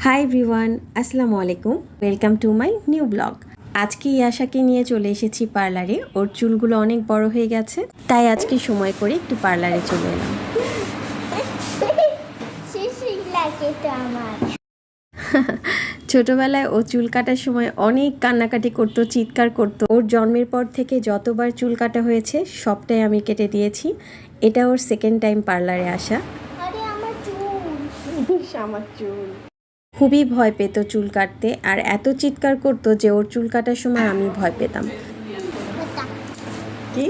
Hi everyone, আসসালামু আলাইকুম। Welcome to my new blog. আজকে ইয়াশাকে নিয়ে চলে এসেছি পার্লারে। ওর চুলগুলো অনেক বড় হয়ে গেছে, তাই আজকে সময় করে একটু পার্লারে চলে এলাম। ছোটবেলায় ও চুল কাটার সময় অনেক কান্নাকাটি করতো, চিৎকার করতো। ওর জন্মের পর থেকে যতবার চুল কাটা হয়েছে সবটাই আমি কেটে দিয়েছি। এটা ওর সেকেন্ড টাইম পার্লারে আসা। আমার চুল খুবই ভয় পেত চুল কাটতে, আর এত চিৎকার করতো যে ওর চুল কাটার সময় আমি ভয় পেতাম। কি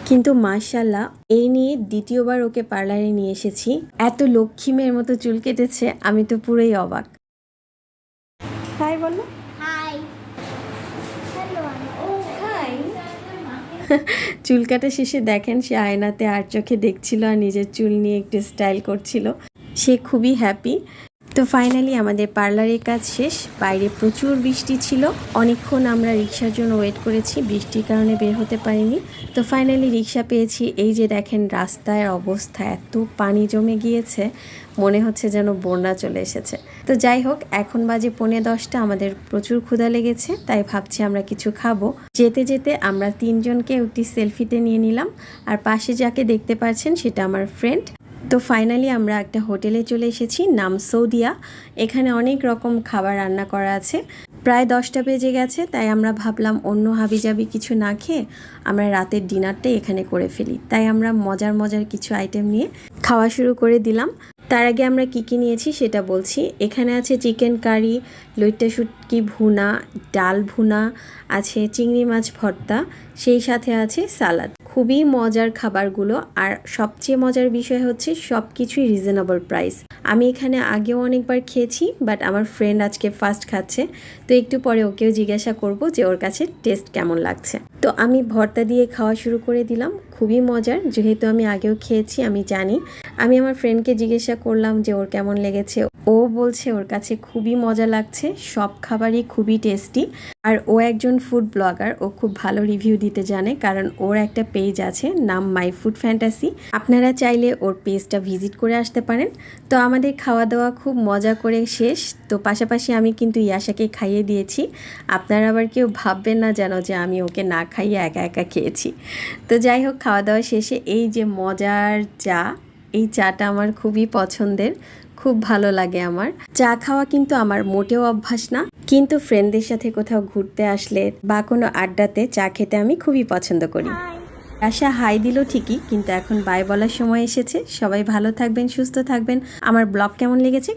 কিন্তু মাশাআল্লাহ, এই নিয়ে দ্বিতীয়বার ওকে পার্লারে নিয়ে এসেছি। এত লক্ষ্মী মেয়ের মতো চুল কেটেছে, আমি তো পুরোই অবাক। হাই বলো। হাই। চুল কাটা শেষে দেখেন সে আয়নাতে আর চোখে দেখছিল আর নিজের চুল নিয়ে একটু স্টাইল করছিল। সে খুবই হ্যাপি। তো ফাইনালি আমাদের পার্লারের কাজ শেষ। বাইরে প্রচুর বৃষ্টি ছিল, অনেকক্ষণ আমরা রিক্সার জন্য ওয়েট করেছি, বৃষ্টির কারণে বের হতে পারিনি। তো ফাইনালি রিক্সা পেয়েছি। এই যে দেখেন রাস্তার অবস্থা, এত পানি জমে গিয়েছে, মনে হচ্ছে যেন বন্যা চলে এসেছে। তো যাই হোক, এখন বাজে 9:45। আমাদের প্রচুর ক্ষুধা লেগেছে, তাই ভাবছি আমরা কিছু খাবো। যেতে যেতে আমরা তিনজনকে একটি সেলফিতে নিয়ে নিলাম, আর পাশে যাকে দেখতে পাচ্ছেন সেটা আমার ফ্রেন্ড। তো ফাইনালি আমরা একটা হোটেলে চলে এসেছি, নাম সৌদিয়া। এখানে অনেক রকম খাবার রান্না করা আছে। প্রায় 10টা বেজে গেছে, তাই আমরা ভাবলাম অন্য হাবিজাবি কিছু না খেয়ে আমরা রাতের ডিনারটাই এখানে করে ফেলি। তাই আমরা মজার মজার কিছু আইটেম নিয়ে খাওয়া শুরু করে দিলাম। তার আগে আমরা কী নিয়েছি সেটা বলছি। এখানে আছে চিকেন কারি, লইট্টা শুটকি ভুনা, ডাল ভুনা, আছে চিংড়ি মাছ ভর্তা, সেই সাথে আছে সালাদ। খুবই মজার খাবারগুলো, আর সবচেয়ে মজার বিষয় হচ্ছে সব কিছুই রিজনেবল প্রাইস। আমি এখানে আগেও অনেকবার খেয়েছি, বাট আমার ফ্রেন্ড আজকে ফার্স্ট খাচ্ছে, তো একটু পরে ওকেও জিজ্ঞাসা করব যে ওর কাছে টেস্ট কেমন লাগছে। তো আমি ভর্তা দিয়ে খাওয়া শুরু করে দিলাম। খুবই মজার, যেহেতু আমি আগেও খেয়েছি আমি জানি। আমি আমার ফ্রেন্ডকে জিজ্ঞাসা করলাম যে ওর কেমন লেগেছে। ও বলছে ওর কাছে খুবই মজা লাগছে, সব খাবারই খুবই টেস্টি। আর ও একজন ফুড ব্লগার, ও খুব ভালো রিভিউ দিতে জানে, কারণ ওর একটা পেজ আছে নাম মাই ফুড ফ্যান্টাসি। আপনারা চাইলে ওর পেজটা ভিজিট করে আসতে পারেন। তো আমাদের খাওয়া দাওয়া খুব মজা করে শেষ। তো পাশাপাশি আমি কিন্তু ইয়াশাকে খাইয়ে দিয়েছি। আপনারা আবার কেউ ভাববেন না যেন যে আমি ওকে না খাইয়ে একা একা খেয়েছি। তো যাই হোক, খাওয়া দাওয়া শেষে এই যে মজার চা, এই চাটা আমার খুবই পছন্দের, খুব ভালো লাগে আমার। চা খাওয়া কিন্তু আমার মোটেও অভ্যাস না, কিন্তু ফ্রেন্ডদের সাথে কোথাও ঘুরতে আসলে বা কোনো আড্ডাতে চা খেতে আমি খুবই পছন্দ করি। আশা হাই দিল ঠিকই, কিন্তু এখন বাই বলার সময় এসেছে। সবাই ভালো থাকবেন, সুস্থ থাকবেন। আমার ব্লগ কেমন লেগেছে